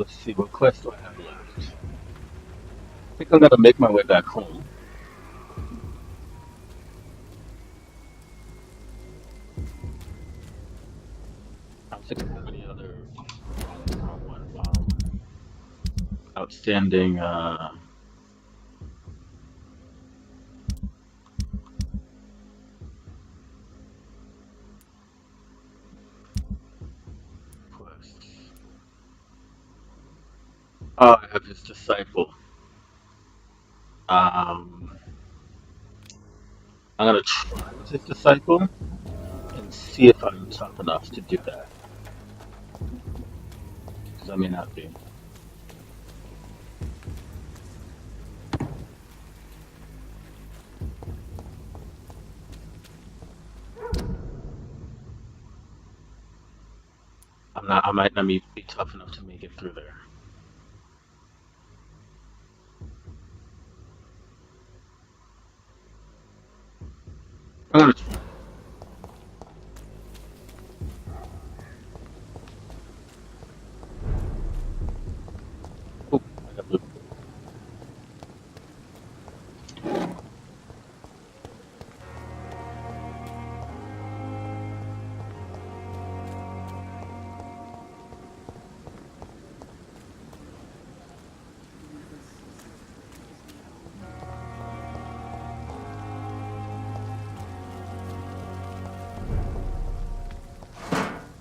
let's see, what quest do I have left? I think I'm gonna make my way back home. I don't think I have any other outstanding quests. Oh, I have his disciple. Um, I'm gonna try with his disciple and see if I'm tough enough to do that. Because I may not be. I'm not. I might not be tough enough to make it through there. I'm gonna try. Oh, I got blue.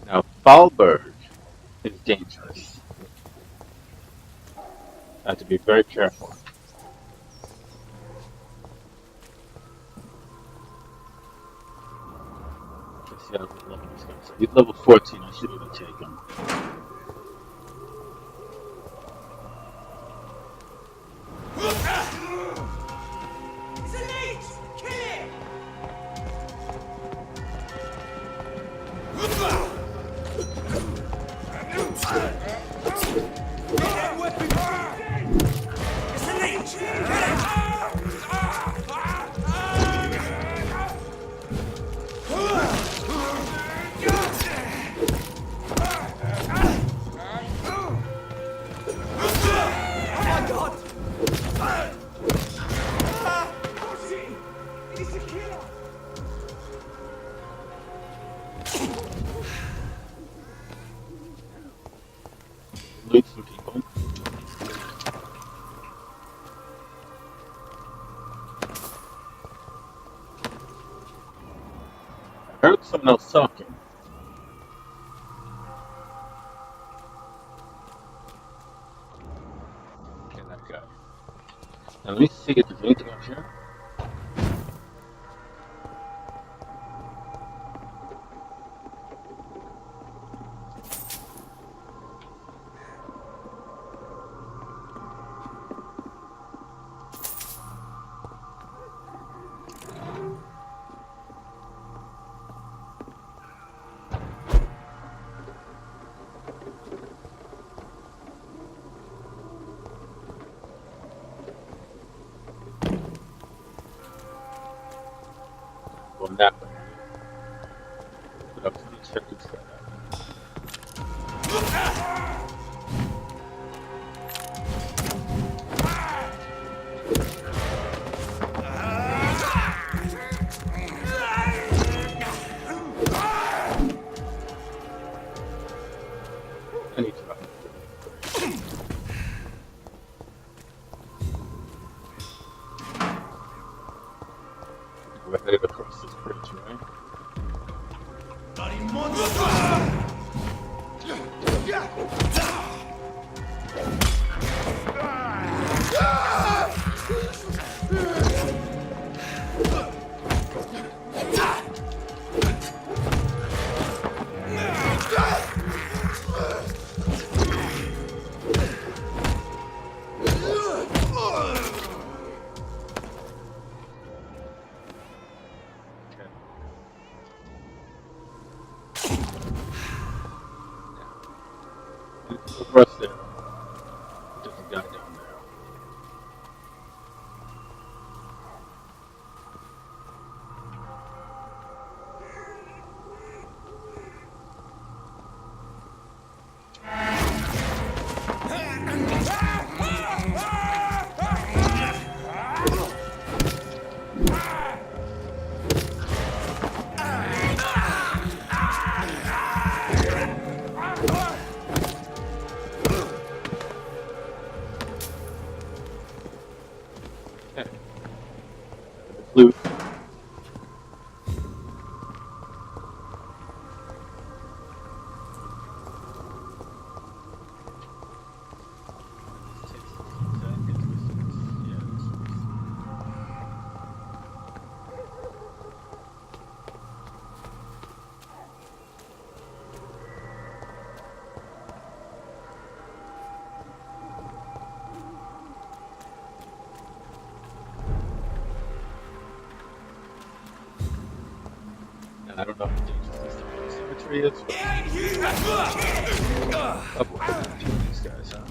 Now, Falberg is dangerous. I have to be very careful. Let's see how level this guy is. He's level 14. I should even take him. It's a leech! Kill it! It's a leech! Kill Oh my god! He's a killer! Loot some people. I heard someone else talking. Okay, that guy. Now let me see if there's anything up here. Going that way. But I'm pretty sure it's that. I need to run. We're headed across this bridge, right? Bloody monster! Loot. I don't know how dangerous this cemetery is, but avoid these guys, huh?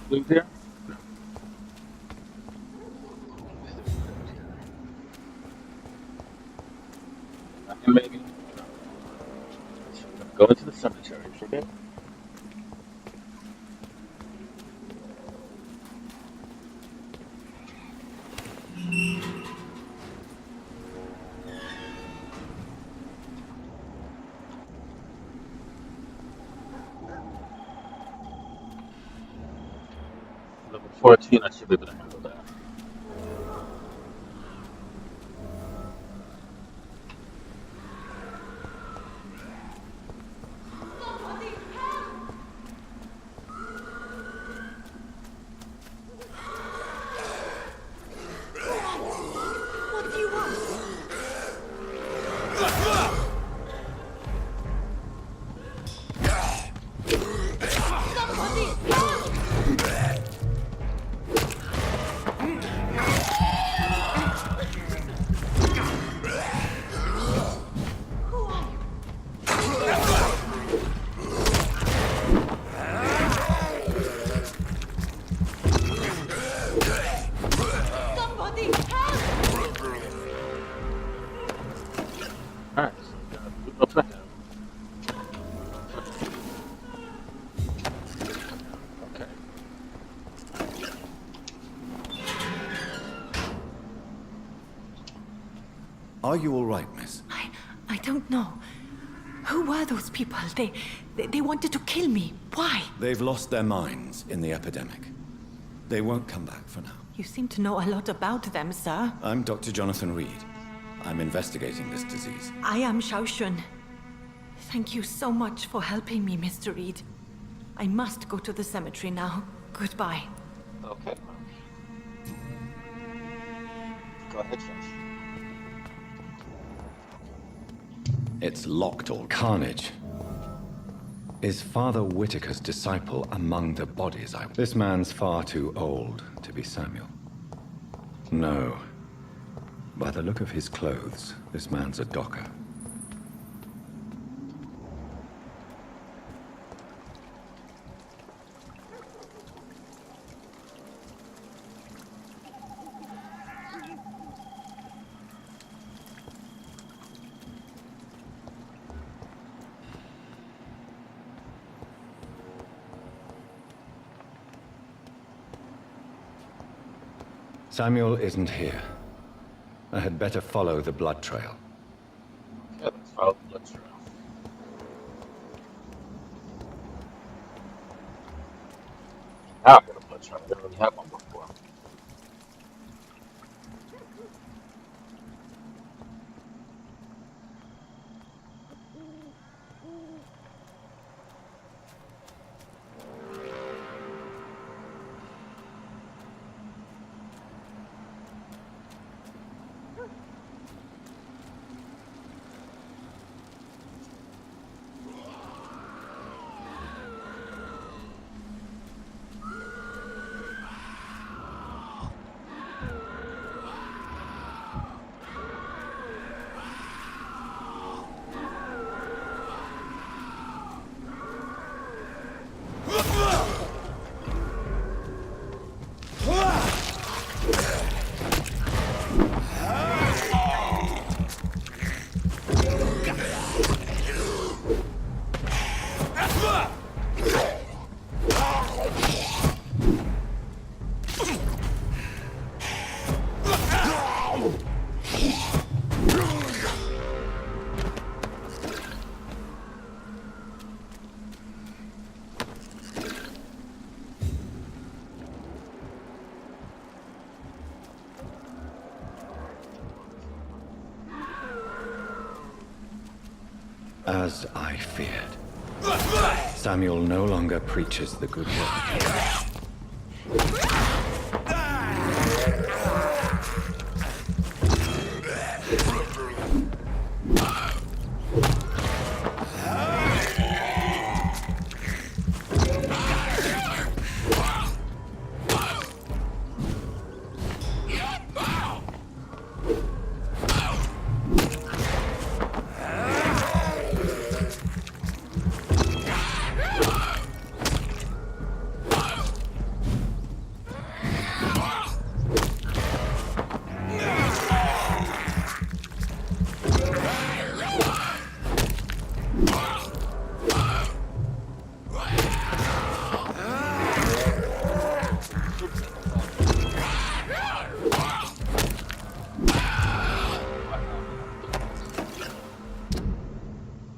Loot here? Nothing maybe? So we're gonna go into the cemetery, okay? Level 14, I should be able to handle that. What do you want? Somebody help! Who are you? Somebody help! Alright, so we gotta loot up ahead. Okay. Are you all right, miss? I don't know. Who were those people? They wanted to kill me. Why? They've lost their minds in the epidemic. They won't come back for now. You seem to know a lot about them, sir. I'm Dr. Jonathan Reid. I'm investigating this disease. I am Shaoshun. Thank you so much for helping me, Mr. Reid. I must go to the cemetery now. Goodbye. Okay. Go ahead, Josh. It's locked all carnage. Is Father Whitaker's disciple among the bodies? This man's far too old to be Samuel. No. By the look of his clothes, this man's a docker. Samuel isn't here. I had better follow the blood trail. Yeah, let's follow the blood trail. Now I got a blood trail. I didn't really have one before. As I feared. Samuel no longer preaches the good word.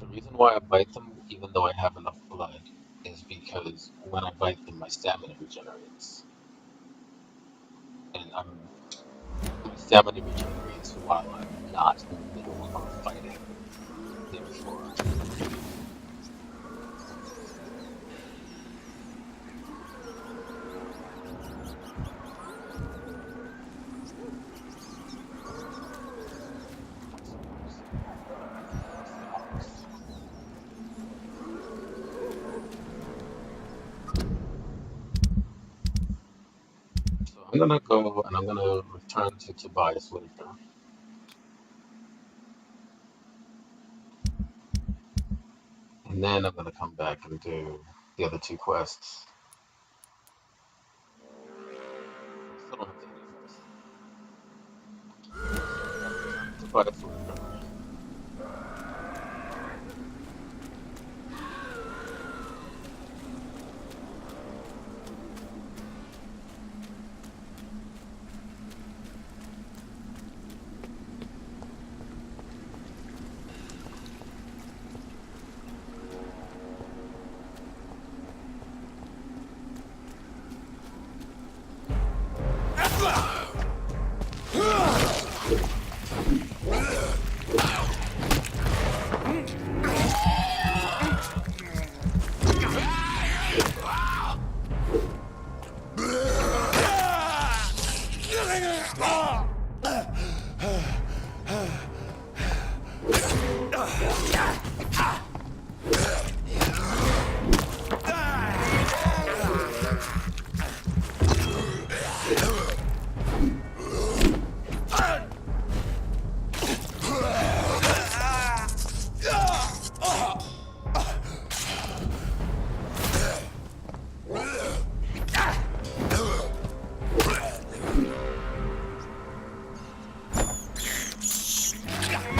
The reason why I bite them, even though I have enough blood, is because when I bite them, my stamina regenerates. And my stamina regenerates while I'm not in the middle of fighting. Therefore, so I'm gonna go and I'm gonna return to Tobias Whitaker. And then I'm gonna come back and do the other two quests. Still don't have to edit first. So I gotta return to Tobias Whitaker.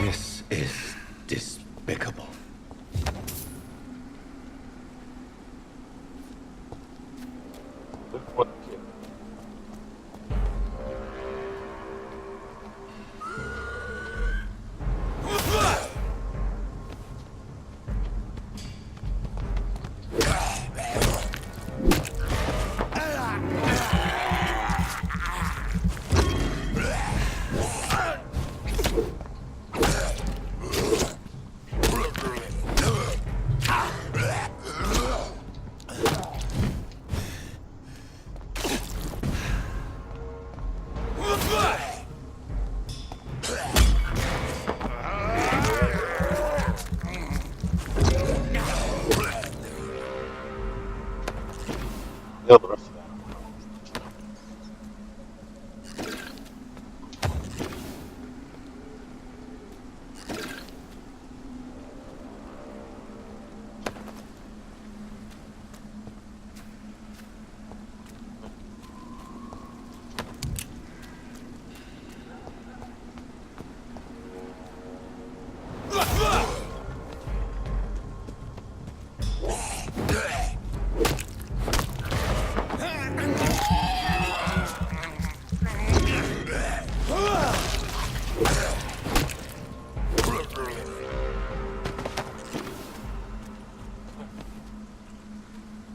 This is despicable. Look what I did. The rest of that.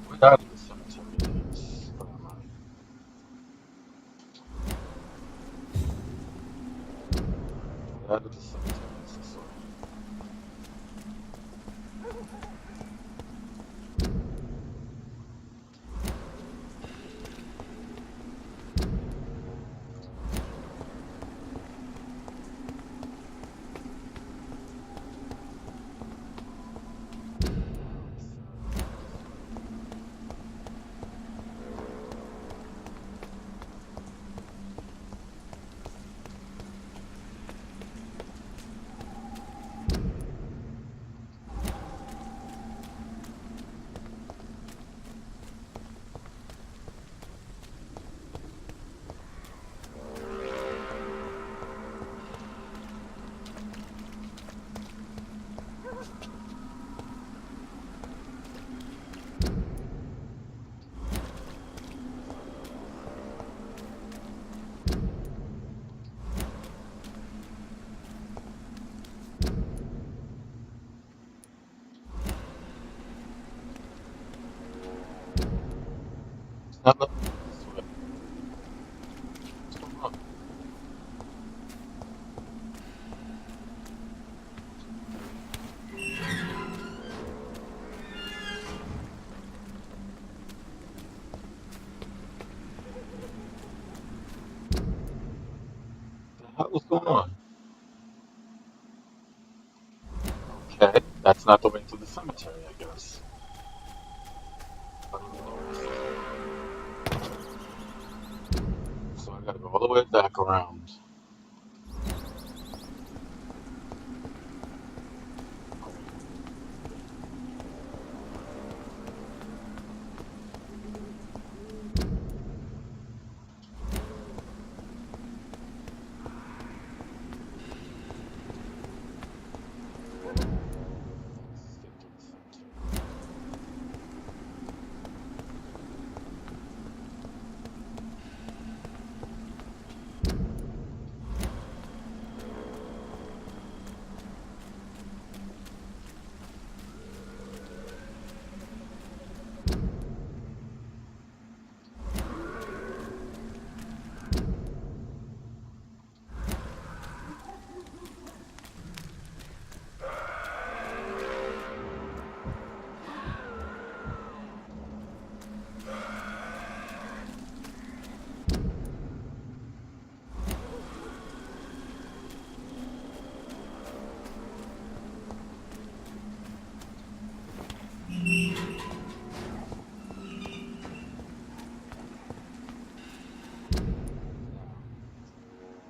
We got to the cemetery. Where am I? We got to the cemetery. It's this way. Not let me this way. What's going on? What's going on? Okay, that's not the way to the cemetery, I guess. I don't even notice. So I gotta go all the way back around. Let's get to the cemetery.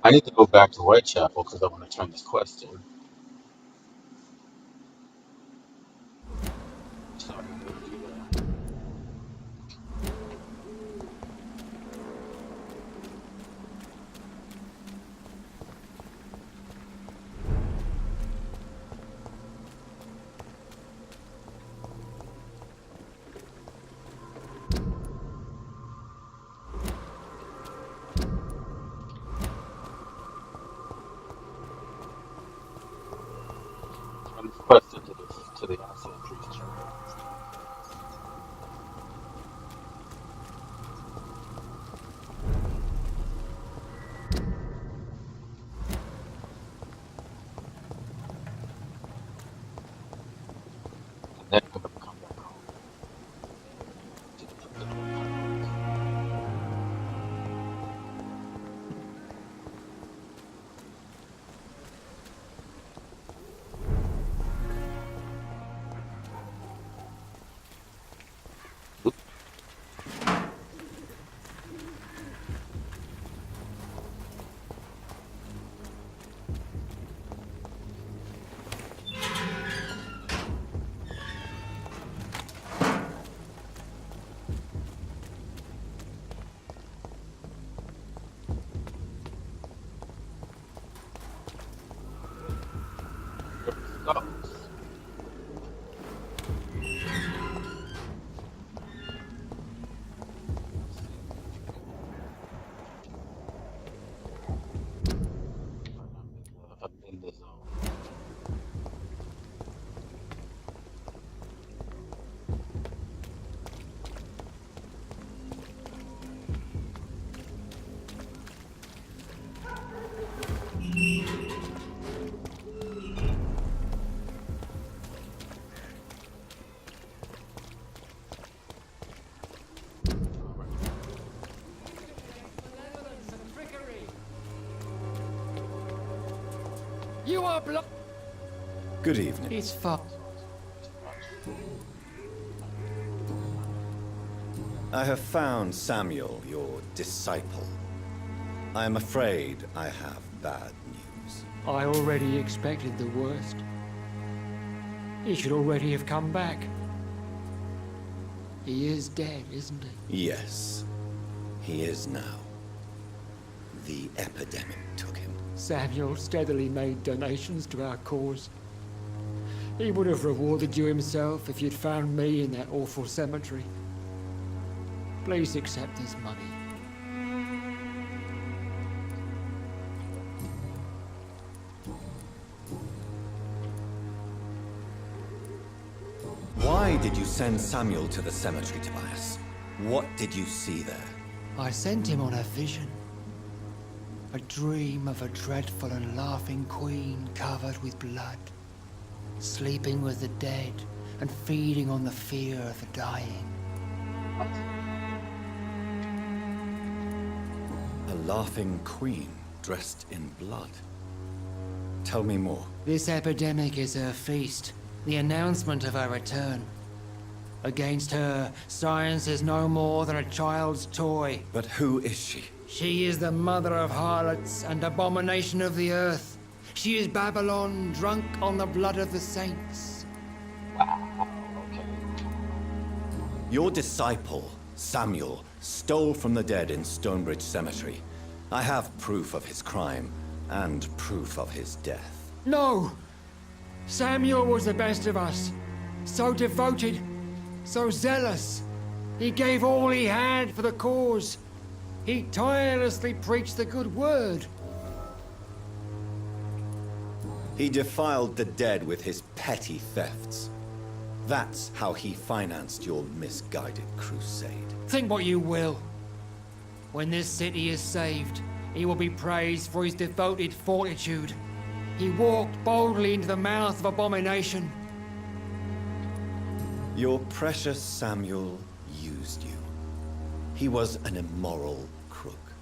I need to go back to Whitechapel because I want to turn this quest in. So I gotta go do that. Turn this quest into this to the acid priest church. And then I'm gonna come back home to the Pembroke. Skulls. I'm in the zone. You are blood. Good evening. It's far. I have found Samuel, your disciple. I am afraid I have bad news. I already expected the worst. He should already have come back. He is dead, isn't he? Yes, he is now. The epidemic took him. Samuel steadily made donations to our cause. He would have rewarded you himself if you'd found me in that awful cemetery. Please accept his money. Why did you send Samuel to the cemetery, Tobias? What did you see there? I sent him on a vision. A dream of a dreadful and laughing queen covered with blood, sleeping with the dead and feeding on the fear of the dying. A laughing queen dressed in blood. Tell me more. This epidemic is her feast, the announcement of her return. Against her, science is no more than a child's toy. But who is she? She is the mother of harlots and abomination of the earth. She is Babylon, drunk on the blood of the saints. Wow, okay. Your disciple, Samuel, stole from the dead in Stonebridge Cemetery. I have proof of his crime, and proof of his death. No! Samuel was the best of us. So devoted, so zealous. He gave all he had for the cause. He tirelessly preached the good word. He defiled the dead with his petty thefts. That's how he financed your misguided crusade. Think what you will. When this city is saved, he will be praised for his devoted fortitude. He walked boldly into the mouth of abomination. Your precious Samuel used you. He was an immoral crook.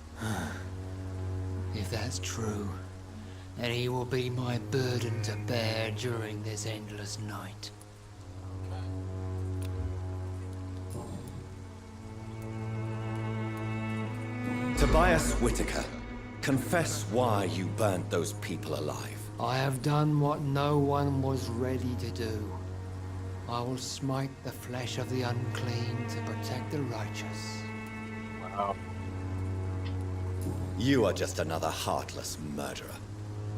If that's true, then he will be my burden to bear during this endless night. Tobias Whitaker, confess why you burnt those people alive. I have done what no one was ready to do. I will smite the flesh of the unclean to protect the righteous. Wow. You are just another heartless murderer,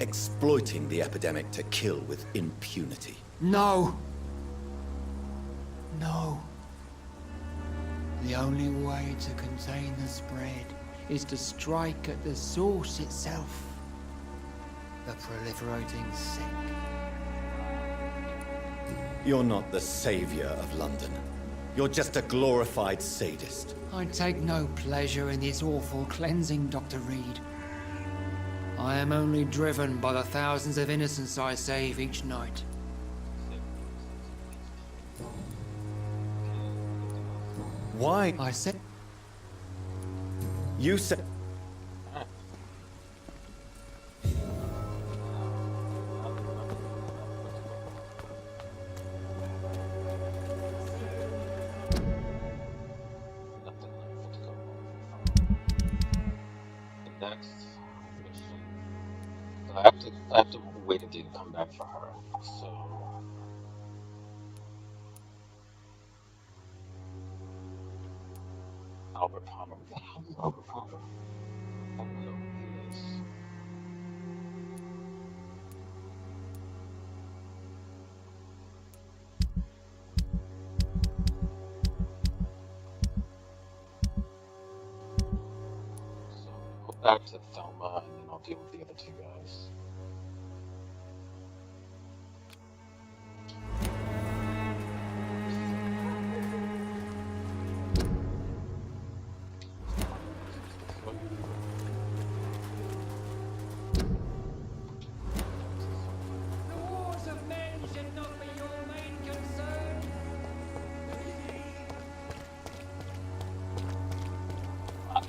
exploiting the epidemic to kill with impunity. No! No. The only way to contain the spread is to strike at the source itself. The proliferating sick. You're not the savior of London. You're just a glorified sadist. I take no pleasure in this awful cleansing, Dr. Reid. I am only driven by the thousands of innocents I save each night. Why? I said... You said... Next mission. I have to wait until you come back for her. So Albert Palmer. What the hell is Albert Palmer? I don't know who he is. So go back to Thelma and then I'll deal with the other two guys. The wars of men should not be your main concern. What?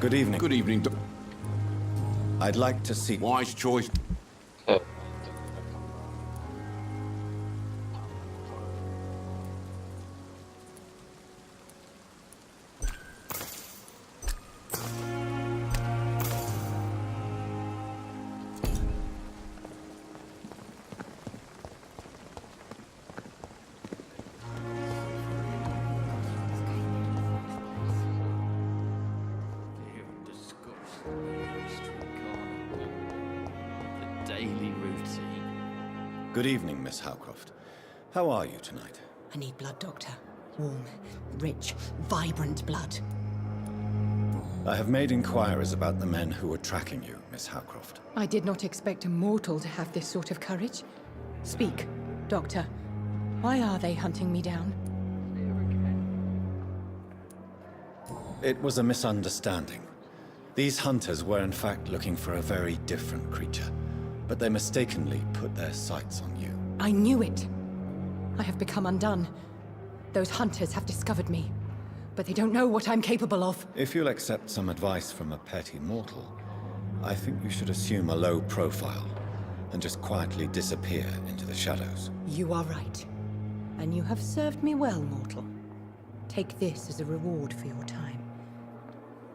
Good evening. Good evening, I'd like to see... Wise choice. Okay. Daily routine. Good evening, Miss Howcroft. How are you tonight? I need blood, Doctor. Warm, rich, vibrant blood. I have made inquiries about the men who were tracking you, Miss Howcroft. I did not expect a mortal to have this sort of courage. Speak, Doctor. Why are they hunting me down? It was a misunderstanding. These hunters were in fact looking for a very different creature, but they mistakenly put their sights on you. I knew it. I have become undone. Those hunters have discovered me, but they don't know what I'm capable of. If you'll accept some advice from a petty mortal, I think you should assume a low profile and just quietly disappear into the shadows. You are right. And you have served me well, mortal. Take this as a reward for your time.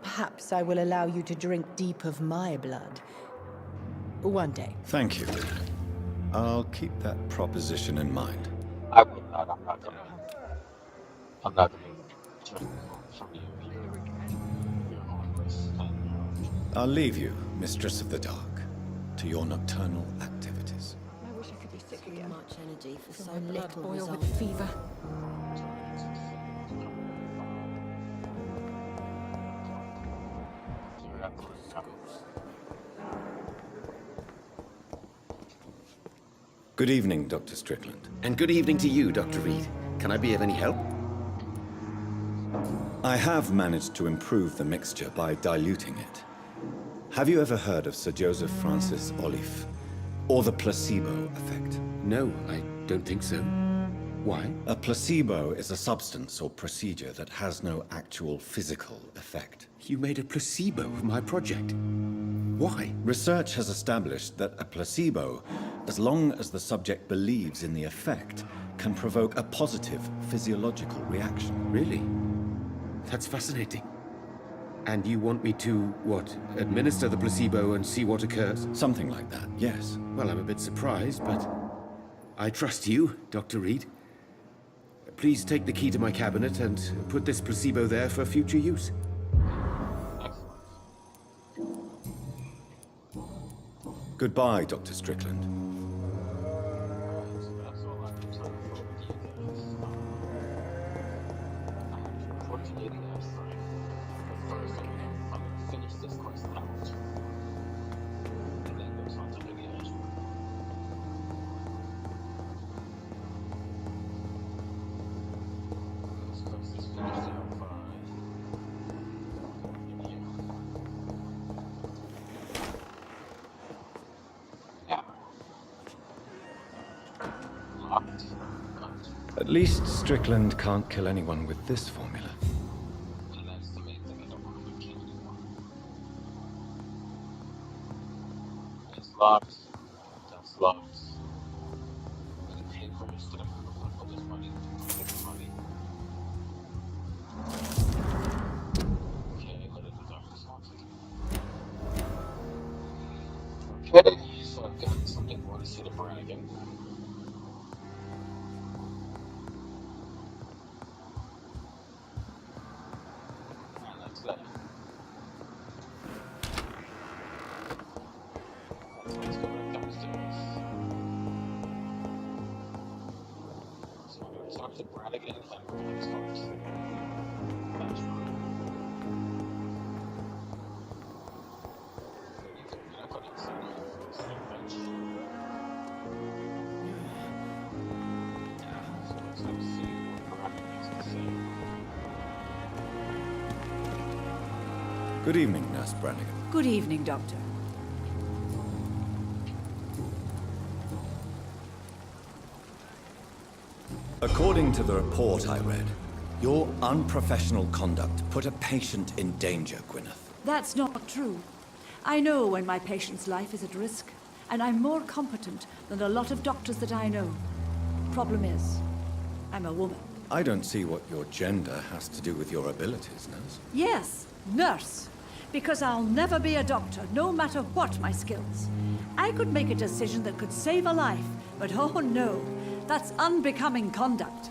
Perhaps I will allow you to drink deep of my blood. One day. Thank you. I'll keep that proposition in mind. I will not. I'm not gonna drink from you. You're harmless. I'll leave you, Mistress of the Dark, to your nocturnal activities. I wish I could be sick again. Much energy for so My blood little boil result. with fever. Good evening, Dr. Strickland. And good evening to you, Dr. Reid. Can I be of any help? I have managed to improve the mixture by diluting it. Have you ever heard of Sir Joseph Francis Olive, or the placebo effect? No, I don't think so. Why? A placebo is a substance or procedure that has no actual physical effect. You made a placebo of my project. Why? Research has established that a placebo, as long as the subject believes in the effect, can provoke a positive physiological reaction. Really? That's fascinating. And you want me to, what, administer the placebo and see what occurs? Something like that, yes. Well, I'm a bit surprised, but I trust you, Dr. Reid. Please take the key to my cabinet and put this placebo there for future use. Goodbye, Dr. Strickland. At least Strickland can't kill anyone with this formula. And that's the main thing I don't want to kill anymore. It's locked. That's locked. I'm gonna pay for this to the all this money. Get the money. Okay, let it design this one. Okay, so I've got something more to say to Brannigan. Let's go back downstairs. So I'm going to talk to Brannigan and we're going to talk to Pembroke. I'm going to put inside my bench. So let's go see what Brannigan has to say. Good evening, Nurse Brannigan. Good evening, Doctor. According to the report I read, your unprofessional conduct put a patient in danger, Gwyneth. That's not true. I know when my patient's life is at risk, and I'm more competent than a lot of doctors that I know. Problem is, I'm a woman. I don't see what your gender has to do with your abilities, nurse. Yes, nurse. Because I'll never be a doctor, no matter what my skills. I could make a decision that could save a life, but oh no, that's unbecoming conduct.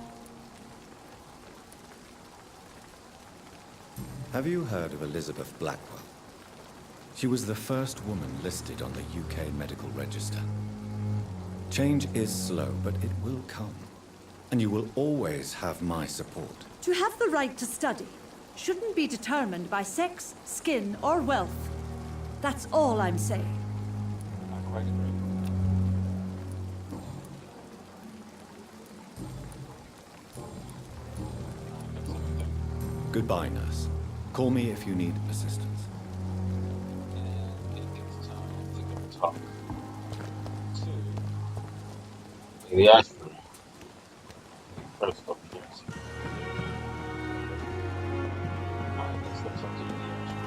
Have you heard of Elizabeth Blackwell? She was the first woman listed on the UK Medical Register. Change is slow, but it will come. And you will always have my support. To have the right to study shouldn't be determined by sex, skin, or wealth. That's all I'm saying. I quite agree. Goodbye, nurse. Call me if you need assistance. And it gets time to go talk to Lady Ashford. First appearance. Alright, let's go talk to Lady Ashford.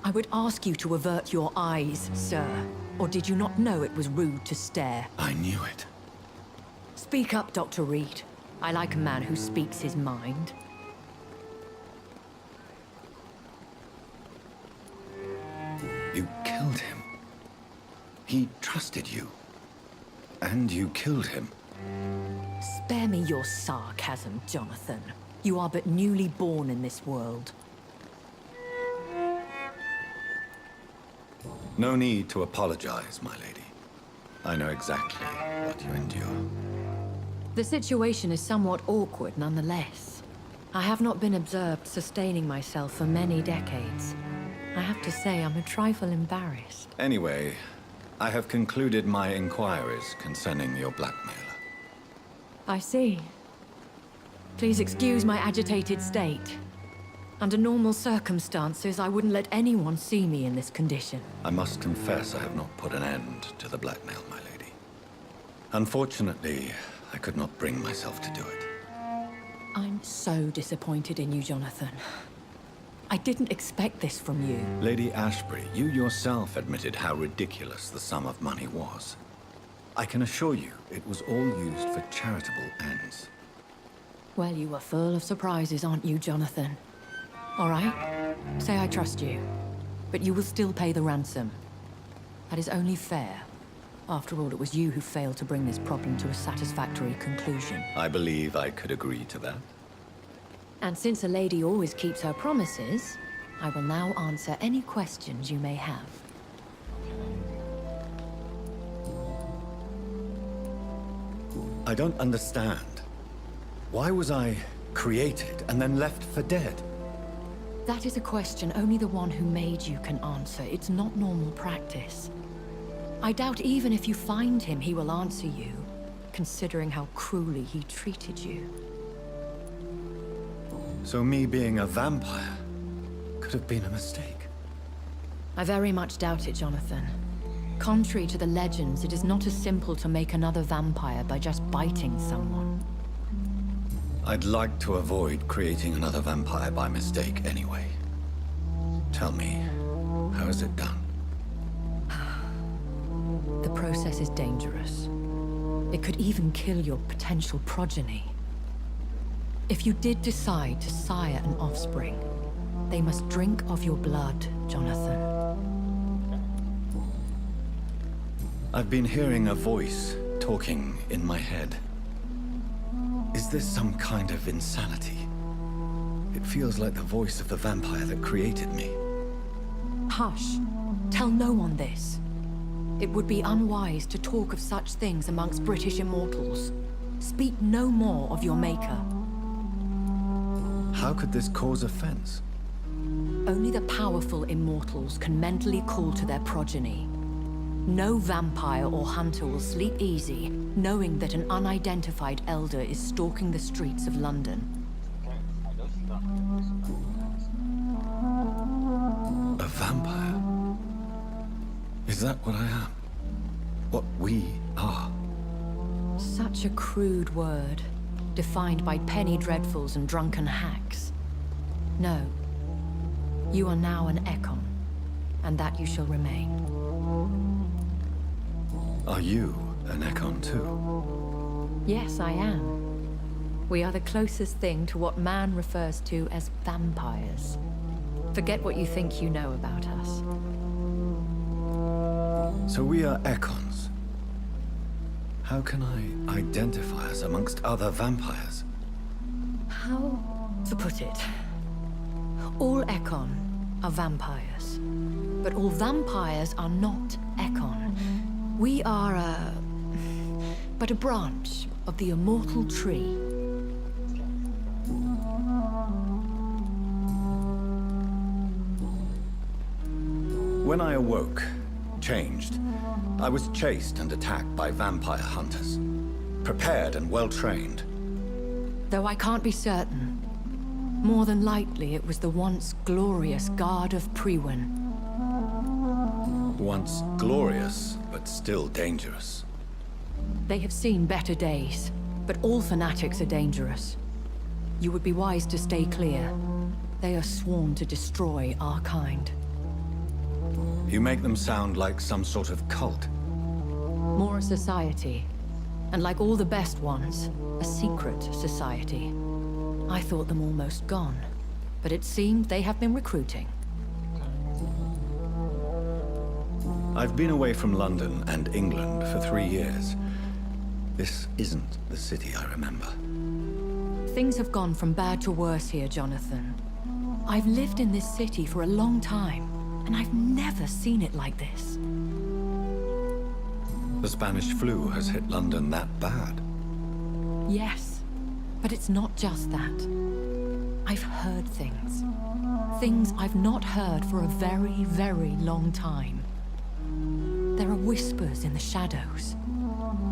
I would ask you to avert your eyes, sir. Or did you not know it was rude to stare? I knew it. Speak up, Dr. Reid. I like a man who speaks his mind. You killed him. He trusted you. And you killed him. Spare me your sarcasm, Jonathan. You are but newly born in this world. No need to apologize, my lady. I know exactly what you endure. The situation is somewhat awkward nonetheless. I have not been observed sustaining myself for many decades. I have to say I'm a trifle embarrassed. Anyway, I have concluded my inquiries concerning your blackmailer. I see. Please excuse my agitated state. Under normal circumstances, I wouldn't let anyone see me in this condition. I must confess I have not put an end to the blackmail, my lady. Unfortunately, I could not bring myself to do it. I'm so disappointed in you, Jonathan. I didn't expect this from you. Lady Ashbury, you yourself admitted how ridiculous the sum of money was. I can assure you, it was all used for charitable ends. Well, you are full of surprises, aren't you, Jonathan? All right, say I trust you, but you will still pay the ransom. That is only fair. After all, it was you who failed to bring this problem to a satisfactory conclusion. I believe I could agree to that. And since a lady always keeps her promises, I will now answer any questions you may have. I don't understand. Why was I created and then left for dead? That is a question only the one who made you can answer. It's not normal practice. I doubt even if you find him, he will answer you, considering how cruelly he treated you. So me being a vampire could have been a mistake. I very much doubt it, Jonathan. Contrary to the legends, it is not as simple to make another vampire by just biting someone. I'd like to avoid creating another vampire by mistake anyway. Tell me, how is it done? The process is dangerous. It could even kill your potential progeny. If you did decide to sire an offspring, they must drink of your blood, Jonathan. I've been hearing a voice talking in my head. Is this some kind of insanity? It feels like the voice of the vampire that created me. Hush. Tell no one this. It would be unwise to talk of such things amongst British immortals. Speak no more of your maker. How could this cause offense? Only the powerful immortals can mentally call to their progeny. No vampire or hunter will sleep easy, knowing that an unidentified elder is stalking the streets of London. A vampire? Is that what I am? What we are? Such a crude word, defined by penny dreadfuls and drunken hacks. No. You are now an Ekon, and that you shall remain. Are you an Ekon too? Yes, I am. We are the closest thing to what man refers to as vampires. Forget what you think you know about us. So we are Ekons. How can I identify us amongst other vampires? How to put it? All Ekon are vampires. But all vampires are not Ekon. We are but a branch of the immortal tree. When I awoke, changed, I was chased and attacked by vampire hunters. Prepared and well-trained. Though I can't be certain, more than likely it was the once glorious Guard of Priwen. Once glorious, but still dangerous. They have seen better days, but all fanatics are dangerous. You would be wise to stay clear. They are sworn to destroy our kind. You make them sound like some sort of cult. More a society. And like all the best ones, a secret society. I thought them almost gone, but it seemed they have been recruiting. I've been away from London and England for 3 years. This isn't the city I remember. Things have gone from bad to worse here, Jonathan. I've lived in this city for a long time, and I've never seen it like this. The Spanish flu has hit London that bad. Yes, but it's not just that. I've heard things. Things I've not heard for a very, very long time. There are whispers in the shadows.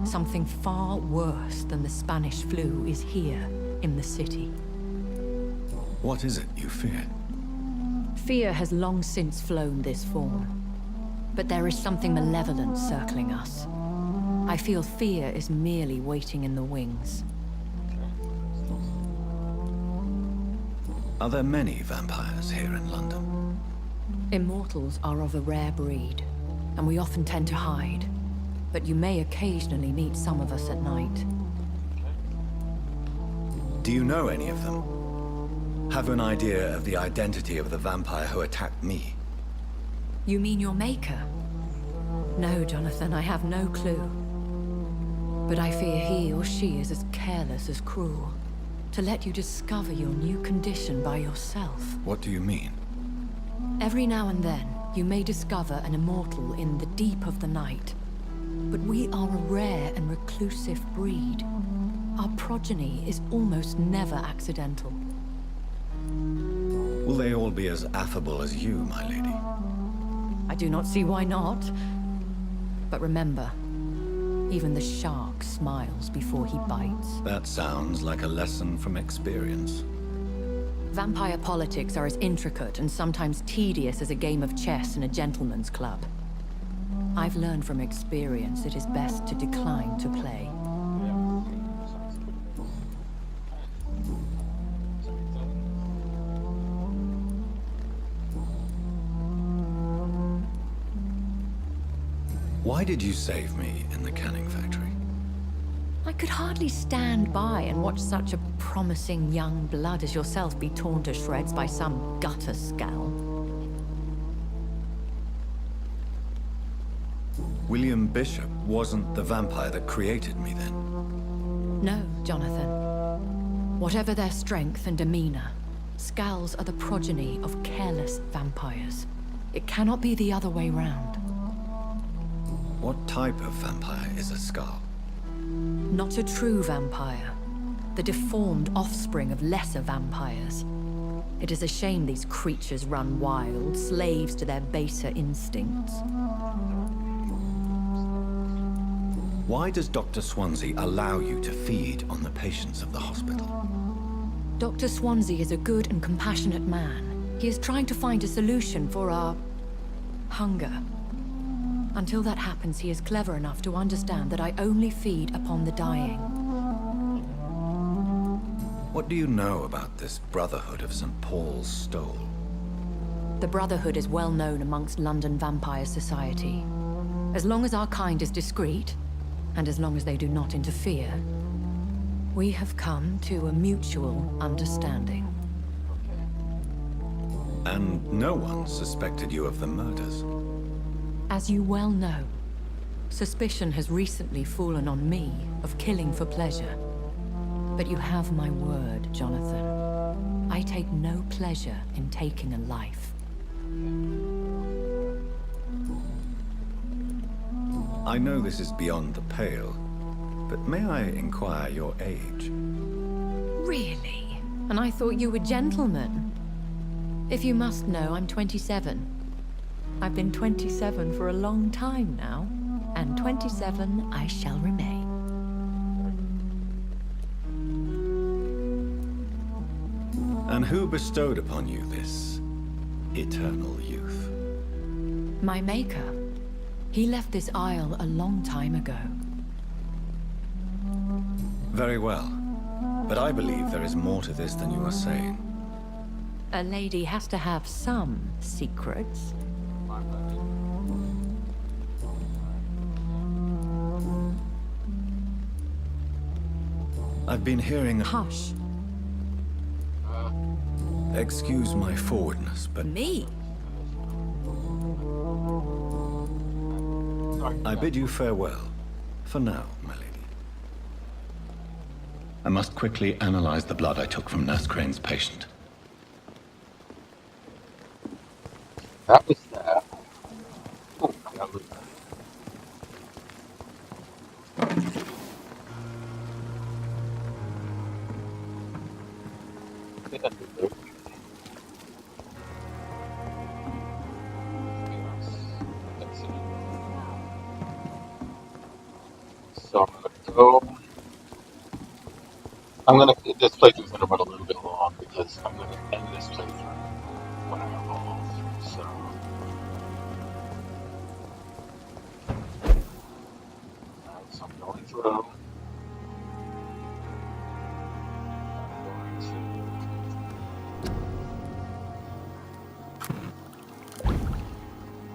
Something far worse than the Spanish flu is here in the city. What is it you fear? Fear has long since flown this form. But there is something malevolent circling us. I feel fear is merely waiting in the wings. Are there many vampires here in London? Immortals are of a rare breed, and we often tend to hide. But you may occasionally meet some of us at night. Do you know any of them? Have an idea of the identity of the vampire who attacked me? You mean your maker? No, Jonathan, I have no clue. But I fear he or she is as careless as cruel. To let you discover your new condition by yourself. What do you mean? Every now and then, you may discover an immortal in the deep of the night. But we are a rare and reclusive breed. Our progeny is almost never accidental. Will they all be as affable as you, my lady? I do not see why not. But remember, even the shark smiles before he bites. That sounds like a lesson from experience. Vampire politics are as intricate and sometimes tedious as a game of chess in a gentleman's club. I've learned from experience it is best to decline to play. Why did you save me in the canning factory? I could hardly stand by and watch such a promising young blood as yourself be torn to shreds by some gutter scowl. William Bishop wasn't the vampire that created me then. No, Jonathan. Whatever their strength and demeanor, Scowls are the progeny of careless vampires. It cannot be the other way round. What type of vampire is a Scowl? Not a true vampire. The deformed offspring of lesser vampires. It is a shame these creatures run wild, slaves to their baser instincts. Why does Dr. Swansea allow you to feed on the patients of the hospital? Dr. Swansea is a good and compassionate man. He is trying to find a solution for our hunger. Until that happens, he is clever enough to understand that I only feed upon the dying. What do you know about this Brotherhood of St. Paul's Stole? The Brotherhood is well known amongst London Vampire Society. As long as our kind is discreet, and as long as they do not interfere, we have come to a mutual understanding. And no one suspected you of the murders. As you well know, suspicion has recently fallen on me of killing for pleasure. But you have my word, Jonathan. I take no pleasure in taking a life. I know this is beyond the pale, but may I inquire your age? Really? And I thought you were gentlemen. If you must know, I'm 27. I've been 27 for a long time now, and 27 I shall remain. And who bestowed upon you this eternal youth? My maker. He left this isle a long time ago. Very well. But I believe there is more to this than you are saying. A lady has to have some secrets. I've been hearing... Hush. Excuse my forwardness, but Me? I bid you farewell. For now, my lady. I must quickly analyze the blood I took from Nurse Crane's patient. That was that. Oh, that was that. I think that's the third. Yes, that's it. So I'm gonna go. This playthrough's gonna run a little bit long because I'm gonna end this playthrough when I evolve. So, alright, so I'm going through. I'm going to.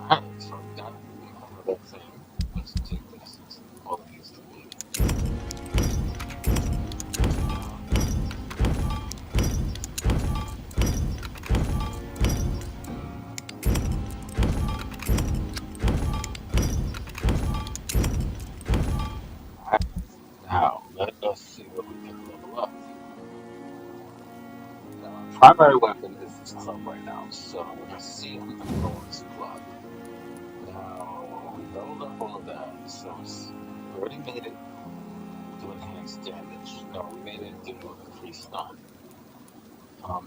Alright, so I've got another thing. Let's take this. It's all of these to be. Alright, now let us see what we can level up. Now, our primary weapon is this club right now, so we're gonna see if we can roll this club. Now, we leveled up all of that, so we already made it do enhanced damage. No, we made it do increased stun.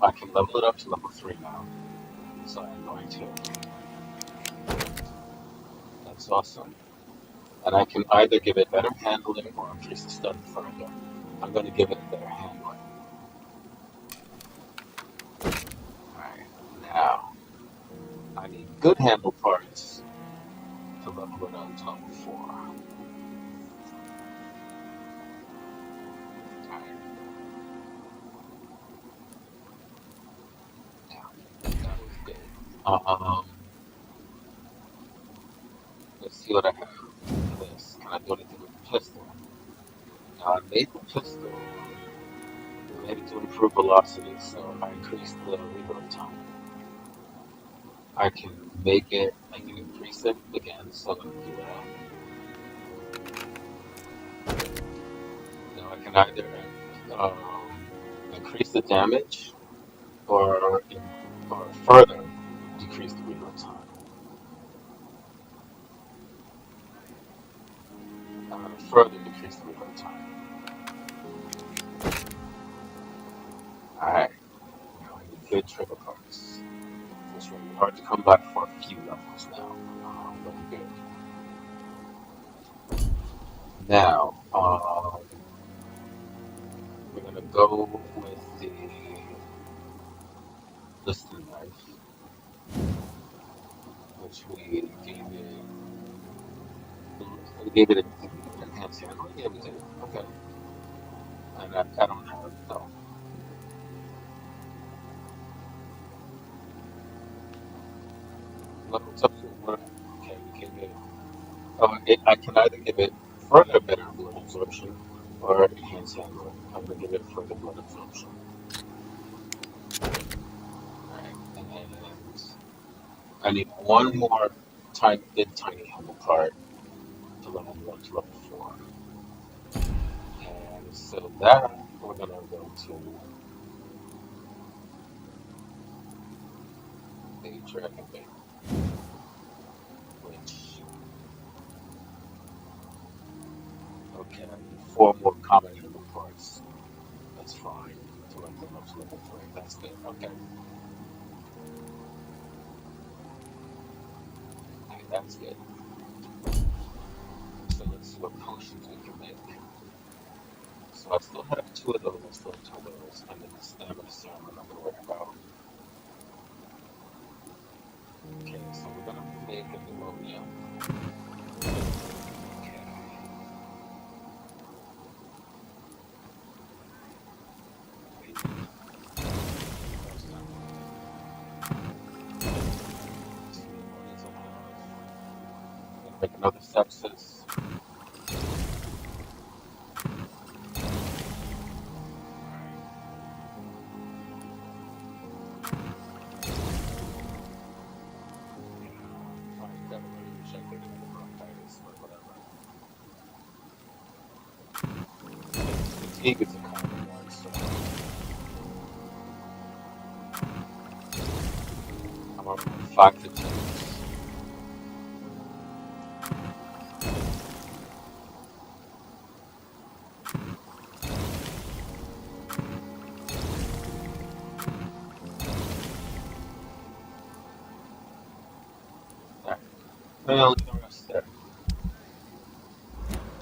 I can level it up to level 3 now, so I'm going to. That's awesome. And I can either give it better handling or increase the stun further. I'm going to give it better handling. Alright, now, I need good handle parts to level it up to level 4. Alright. Now, that was good. Let's see what I have for this. Can I do anything with the pistol? Now, I made the pistol. I made it to improve velocity, so I increased the reload time. I can increase it again, so I'm going to do that. Now, I can either increase the damage or further decrease the reload time. Further decrease the reload time. Alright, now I need good trigger parts. It's really hard to come back for a few levels now. Looking good. Now, we're gonna go with the listed knife, which we gave it I gave it an enhanced handling. Yeah, we did. Okay. And I don't have no. Level it's up to what? Okay, we can give. Oh, I can either give it further better blood absorption or enhanced handling. I'm gonna give it further blood absorption. Alright, and I need one more tiny humble part to level 1 to level 4. And so that we're gonna go to the Dragon Bait, which, okay, 4 more common humble parts. That's fine. To level them up to level 3. That's good. Okay. Okay, that's good. So let's see what potions we can make. So I still have 2 of those, I still have 2 of those, and then the stamina serum I'm not gonna worry about. Okay, so we're gonna make a pneumonia. Okay. Wait. That's not two pneumonias I have. I'm gonna make another sepsis. Alright, that really wish I could get another bronchitis, but whatever. Fatigue is a common one, so I'm on 5 fatigues. Alright, I'll leave the rest there.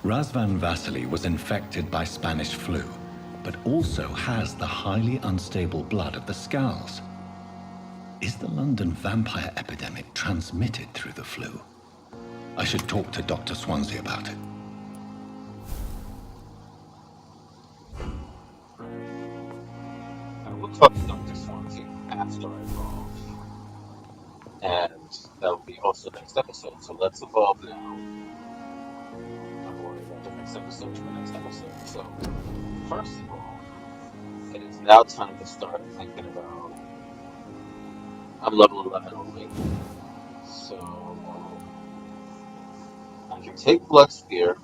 Razvan Vasily was infected by Spanish flu, but also has the highly unstable blood of the Scowls. Is the London vampire epidemic transmitted through the flu? I should talk to Dr. Swansea about it. I will talk to Dr. Swansea after I evolve. And that will be also next episode. So let's evolve now. I'm worried about the next episode to the next episode. So, first of all, it is now time to start thinking about. I'm level 11 only. So, I can take Blood Spear.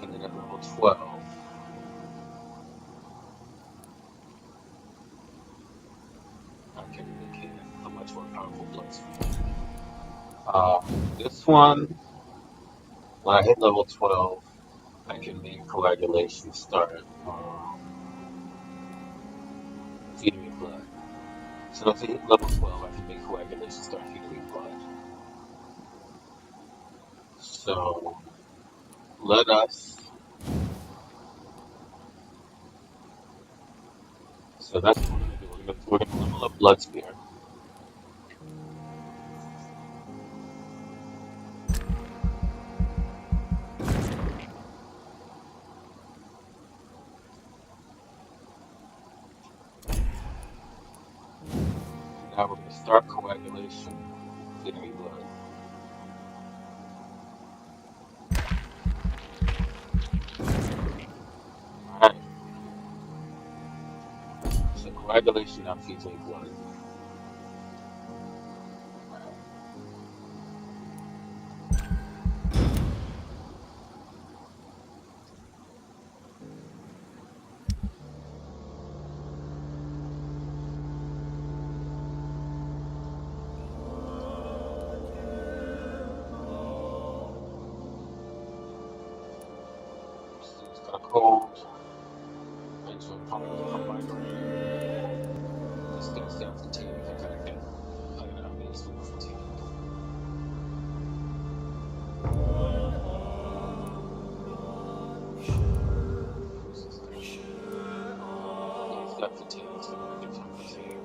And then at level 12, I can make it a much more powerful Blood Spear. This one, when I hit level 12, I can make coagulation start feeding me blood. So if I hit level 12, I can make coagulation start feeding me blood. So let us. So that's what we're gonna do. We're gonna level up Blood Spear. Now we're gonna start coagulation feeding me blood. Alright. So coagulation now feeds me blood. Alright. So it's kind of cold. And so I'm probably gonna have migraine. This guy's down fatigue. I gotta have these for fatigue. He's got fatigue, so I'm gonna give him fatigue.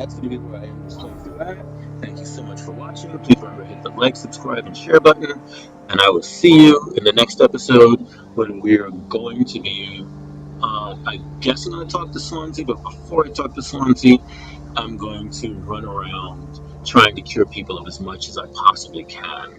that's going to be where I end this playthrough at. Thank you so much for watching. Please remember to hit the like, subscribe, and share button. And I will see you in the next episode when we're going to be, I guess I'm going to talk to Swansea, but before I talk to Swansea, I'm going to run around trying to cure people of as much as I possibly can.